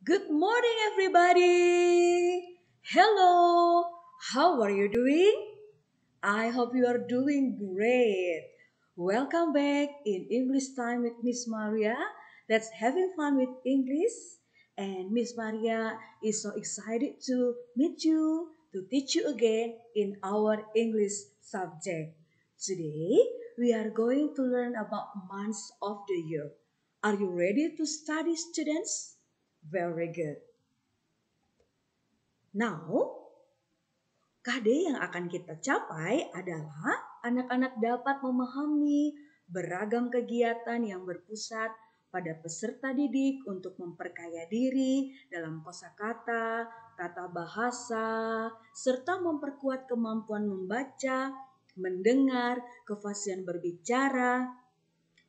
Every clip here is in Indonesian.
Good morning, everybody. Hello, how are you doing? I hope you are doing great. Welcome back in English time with Miss Maria. That's having fun with English. And Miss Maria is so excited to meet you, to teach you again in our English subject. Today, we are going to learn about months of the year. Are you ready to study, students? Very good. Now, KD yang akan kita capai adalah anak-anak dapat memahami beragam kegiatan yang berpusat pada peserta didik untuk memperkaya diri dalam kosakata, tata bahasa, serta memperkuat kemampuan membaca, mendengar, kefasihan berbicara,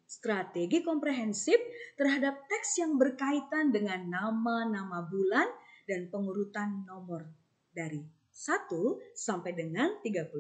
strategi komprehensif terhadap teks yang berkaitan dengan nama-nama bulan dan pengurutan nomor dari 1 sampai dengan 31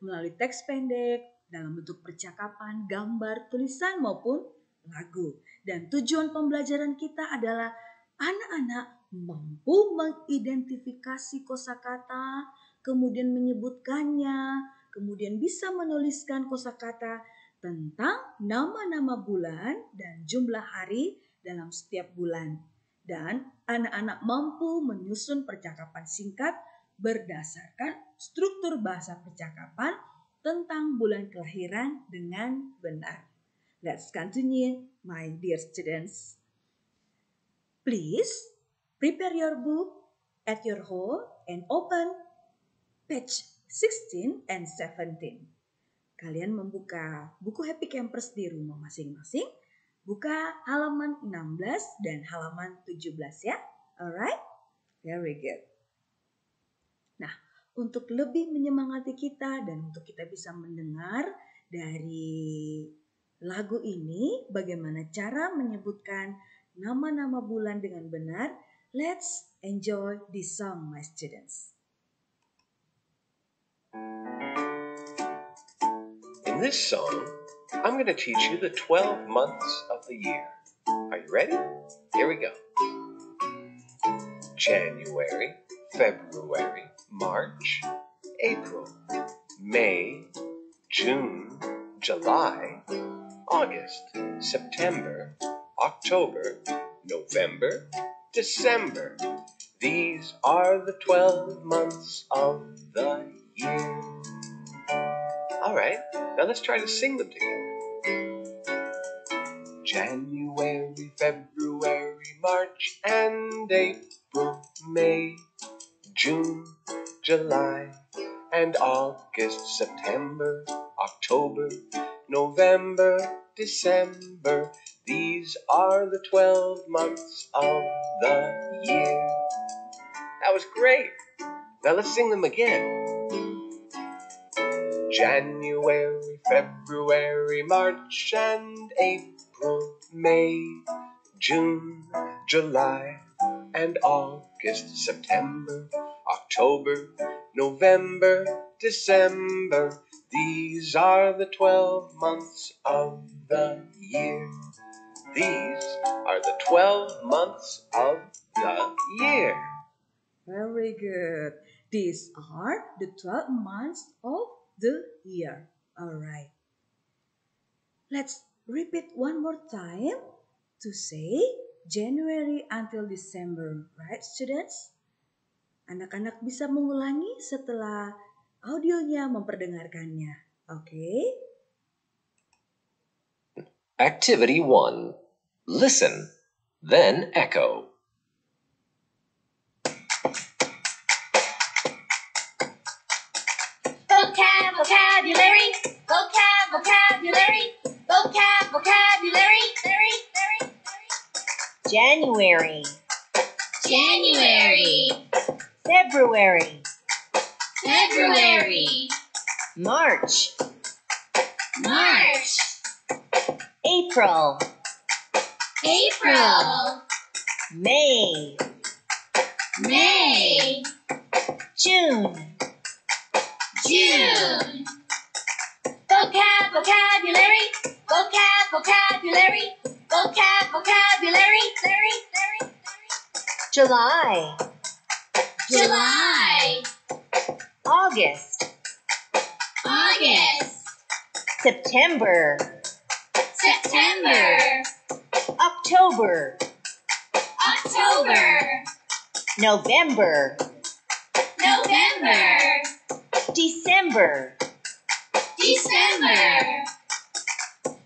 melalui teks pendek dalam bentuk percakapan, gambar, tulisan maupun lagu. Dan tujuan pembelajaran kita adalah anak-anak mampu mengidentifikasi kosakata, kemudian menyebutkannya, kemudian bisa menuliskan kosakata tentang nama-nama bulan dan jumlah hari dalam setiap bulan. Dan anak-anak mampu menyusun percakapan singkat berdasarkan struktur bahasa percakapan tentang bulan kelahiran dengan benar. Let's continue, my dear students. Please prepare your book at your home and open page 16 and 17. Kalian membuka buku Happy Campers di rumah masing-masing. Buka halaman 16 dan halaman 17 ya. Alright? Very good. Nah, untuk lebih menyemangati kita dan untuk kita bisa mendengar dari lagu ini bagaimana cara menyebutkan nama-nama bulan dengan benar, let's enjoy this song, my students. In this song, I'm going to teach you the 12 months of the year. Are you ready? Here we go. January, February, March, April, May, June, July, August, September, October, November, December. These are the 12 months of the year. All right, now let's try to sing them together. January, February, March, and April, May, June, July, and August, September, October, November, December. These are the 12 months of the year. That was great. Now let's sing them again. January, February, March, and April, May, June, July, and August, September, October, November, December. These are the 12 months of the year. These are the 12 months of the year. Very good. These are the 12 months of the year. All right. Let's repeat one more time to say January until December. Right, students? Anak-anak bisa mengulangi setelah audionya memperdengarkannya. Okay? Activity 1. Listen, then echo. Vocabulary, vocabulary, vocabulary. January, February, March, April, May, June. Vocabulary. July, July, August, August, September, September, October, October, November, November, December, December.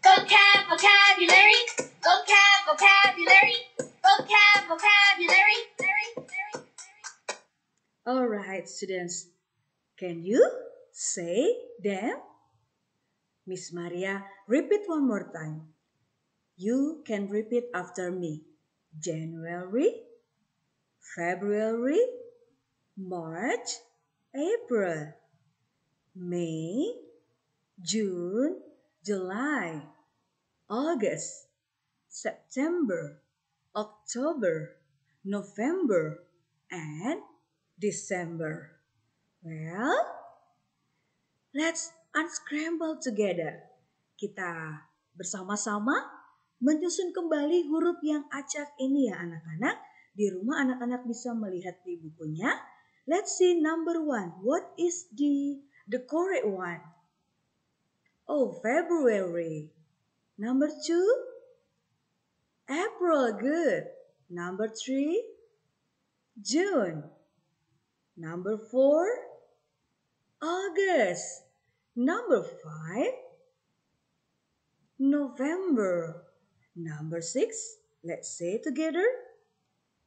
Vocabulary, vocabulary, vocabulary. Alright, students. Can you say them? Miss Maria, repeat one more time. You can repeat after me. January, February, March, April, May, June, July, August, September, October, November, and December. Well, let's unscramble together. Kita bersama-sama menyusun kembali huruf yang acak ini ya anak-anak. Di rumah anak-anak bisa melihat di bukunya. Let's see number 1. What is the correct one? Oh, February. Number 2, April. Good. Number 3, June. Number 4, August. Number 5, November. Number 6, let's say together,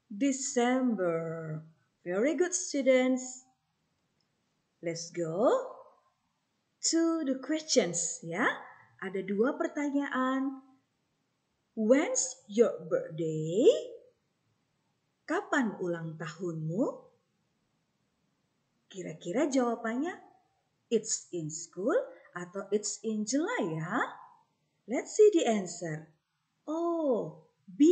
December. Very good, students. Let's go to the questions ya. Ada 2 pertanyaan. When's your birthday? Kapan ulang tahunmu? Kira-kira jawabannya it's in school atau it's in July ya? Let's see the answer. Oh, B.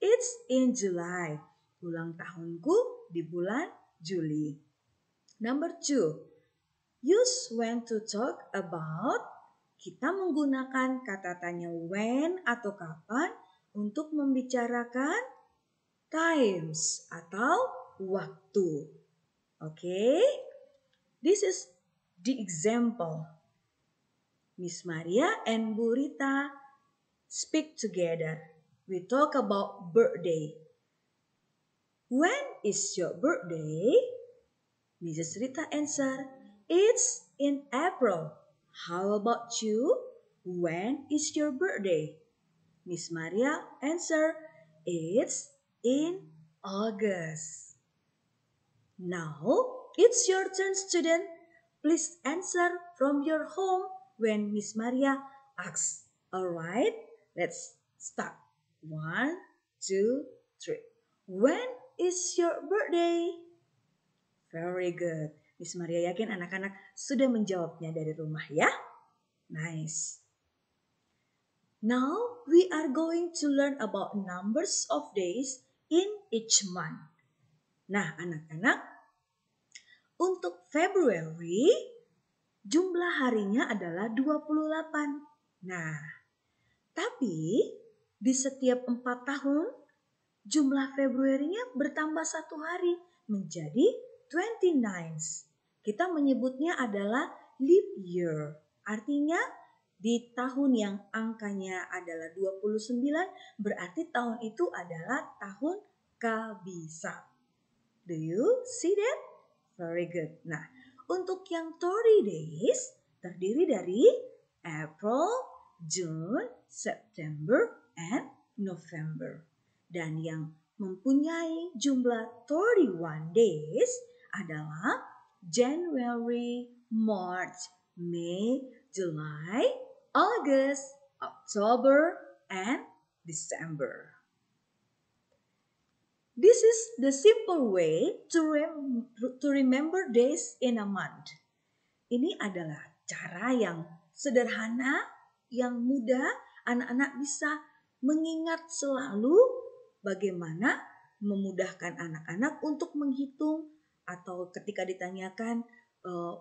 It's in July. Ulang tahunku di bulan Juli. Number 2. Use when to talk about. Kita menggunakan kata tanya when atau kapan untuk membicarakan times atau waktu. Okay? This is the example. Miss Maria and Bu Rita speak together. We talk about birthday. When is your birthday? Mrs. Rita answer, it's in April. How about you? When is your birthday? Miss Maria answer, it's in August. Now, it's your turn, student. Please answer from your home when Miss Maria asks. Alright, let's start. 1, 2, 3. When is your birthday? Very good. Miss Maria yakin anak-anak sudah menjawabnya dari rumah ya. Nice. Now we are going to learn about numbers of days in each month. Nah anak-anak, untuk February jumlah harinya adalah 28. Nah, tapi di setiap 4 tahun jumlah Februarinya bertambah 1 hari menjadi 29. Kita menyebutnya adalah leap year. Artinya di tahun yang angkanya adalah 29 berarti tahun itu adalah tahun kabisa. Do you see that? Very good. Nah, untuk yang 30 days terdiri dari April, June, September, and November. Dan yang mempunyai jumlah 31 days adalah January, March, May, July, August, October, and December. This is the simple way to remember days in a month. Ini adalah cara yang sederhana, yang mudah anak-anak bisa mengingat selalu bagaimana memudahkan anak-anak untuk menghitung atau ketika ditanyakan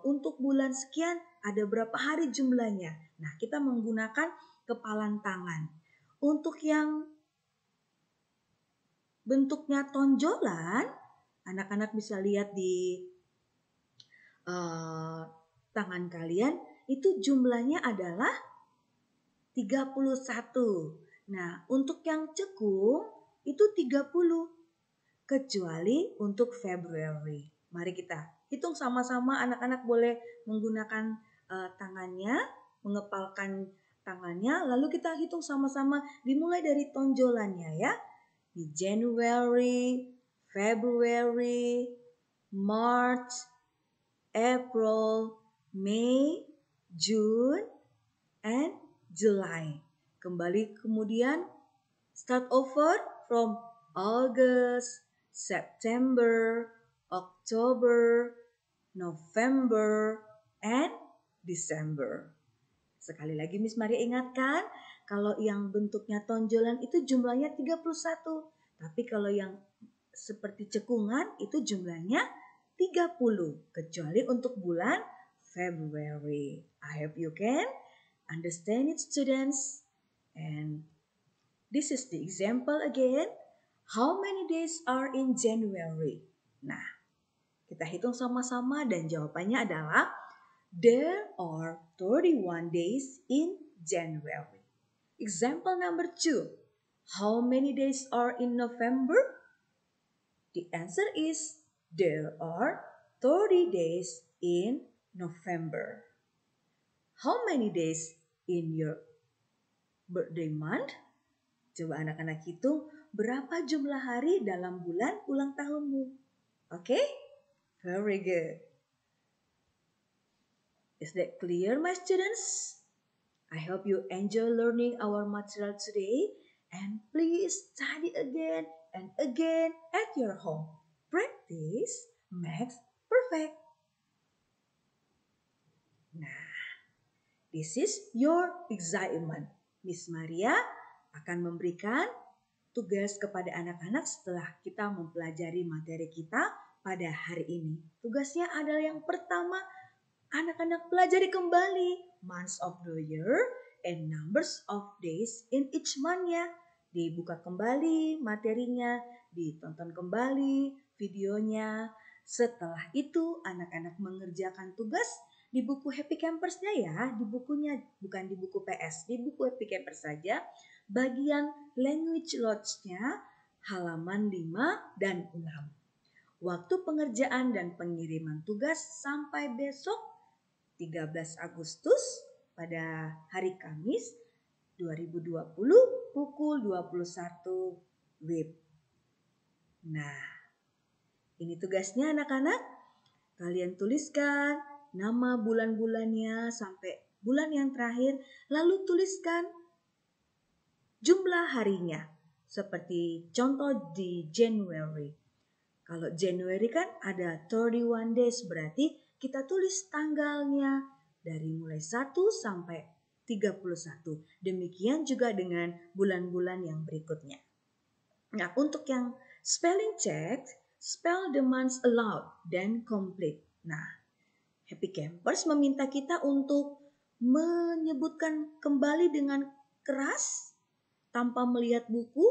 untuk bulan sekian ada berapa hari jumlahnya. Nah, kita menggunakan kepalan tangan. Untuk yang bentuknya tonjolan, anak-anak bisa lihat di tangan kalian, itu jumlahnya adalah 31. Nah, untuk yang cekung itu 30. Kecuali untuk February. Mari kita hitung sama-sama, anak-anak boleh menggunakan tangannya, mengepalkan tangannya, lalu kita hitung sama-sama dimulai dari tonjolannya ya. Di January, February, March, April, May, June, and July. Kembali kemudian start over from August, September, October, November, and December. Sekali lagi Miss Maria ingatkan, kalau yang bentuknya tonjolan itu jumlahnya 31. Tapi kalau yang seperti cekungan itu jumlahnya 30. Kecuali untuk bulan February. I hope you can understand it, students. And this is the example again. How many days are in January? Nah, kita hitung sama-sama dan jawabannya adalah there are 31 days in January. Example number 2. How many days are in November? The answer is there are 30 days in November. How many days in your birthday month? Coba anak-anak hitung berapa jumlah hari dalam bulan ulang tahunmu. Oke? Very good. Is that clear, my students? I hope you enjoy learning our material today. And please study again and again at your home. Practice makes perfect. Nah, this is your excitement. Miss Maria akan memberikan tugas kepada anak-anak setelah kita mempelajari materi kita pada hari ini. Tugasnya adalah yang pertama, anak-anak pelajari kembali months of the year and numbers of days in each month-nya. Dibuka kembali materinya, ditonton kembali videonya. Setelah itu anak-anak mengerjakan tugas di buku Happy Campers-nya ya, di bukunya, bukan di buku PS, di buku Happy Campers saja. Bagian language lodge-nya halaman 5 dan 6. Waktu pengerjaan dan pengiriman tugas sampai besok 13 Agustus pada hari Kamis 2020 pukul 21 WIB. Nah, ini tugasnya anak-anak. Kalian tuliskan nama bulan-bulannya sampai bulan yang terakhir, lalu tuliskan jumlah harinya. Seperti contoh di January. Kalau January kan ada 31 days, berarti kita tulis tanggalnya dari mulai 1 sampai 31. Demikian juga dengan bulan-bulan yang berikutnya. Nah, untuk yang spelling check, spell the months aloud dan complete. Nah, Happy Campers meminta kita untuk menyebutkan kembali dengan keras tanpa melihat buku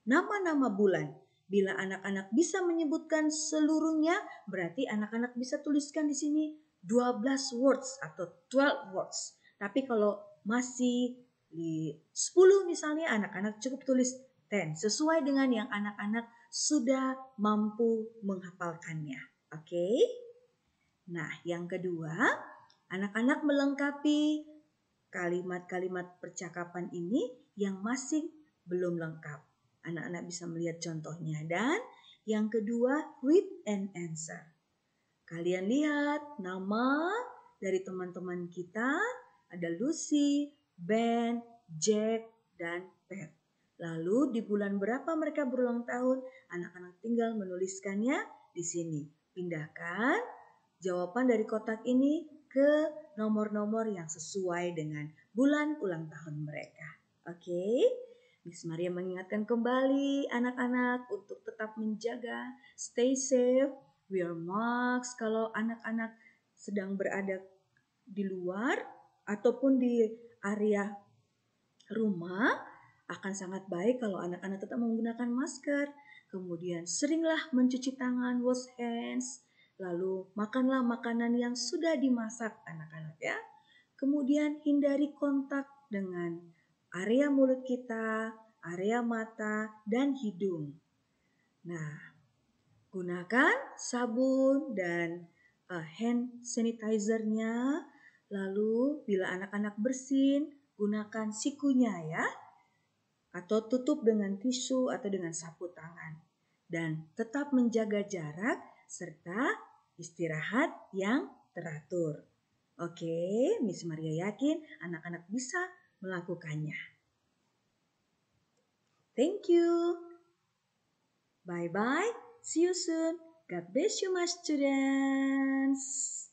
nama-nama bulan. Bila anak-anak bisa menyebutkan seluruhnya, berarti anak-anak bisa tuliskan di sini 12 words atau 12 words. Tapi kalau masih di 10 misalnya, anak-anak cukup tulis 10 sesuai dengan yang anak-anak sudah mampu menghafalkannya. Oke? Nah, yang kedua, anak-anak melengkapi kalimat-kalimat percakapan ini yang masih belum lengkap. Anak-anak bisa melihat contohnya. Dan yang kedua, read and answer. Kalian lihat nama dari teman-teman kita, ada Lucy, Ben, Jack, dan Pat. Lalu di bulan berapa mereka berulang tahun, anak-anak tinggal menuliskannya di sini. Pindahkan jawaban dari kotak ini ke nomor-nomor yang sesuai dengan bulan ulang tahun mereka. Oke? Miss Maria mengingatkan kembali anak-anak untuk tetap menjaga, stay safe, wear mask kalau anak-anak sedang berada di luar ataupun di area rumah. Akan sangat baik kalau anak-anak tetap menggunakan masker. Kemudian seringlah mencuci tangan, wash hands. Lalu makanlah makanan yang sudah dimasak anak-anak ya. Kemudian hindari kontak dengan area mulut kita, area mata, dan hidung. Nah, gunakan sabun dan hand sanitizer-nya. Lalu bila anak-anak bersin, gunakan sikunya ya. Atau tutup dengan tisu atau dengan sapu tangan. Dan tetap menjaga jarak serta istirahat yang teratur. Oke, Miss Maria yakin anak-anak bisa melakukannya. Thank you. Bye-bye. See you soon. God bless you, my students.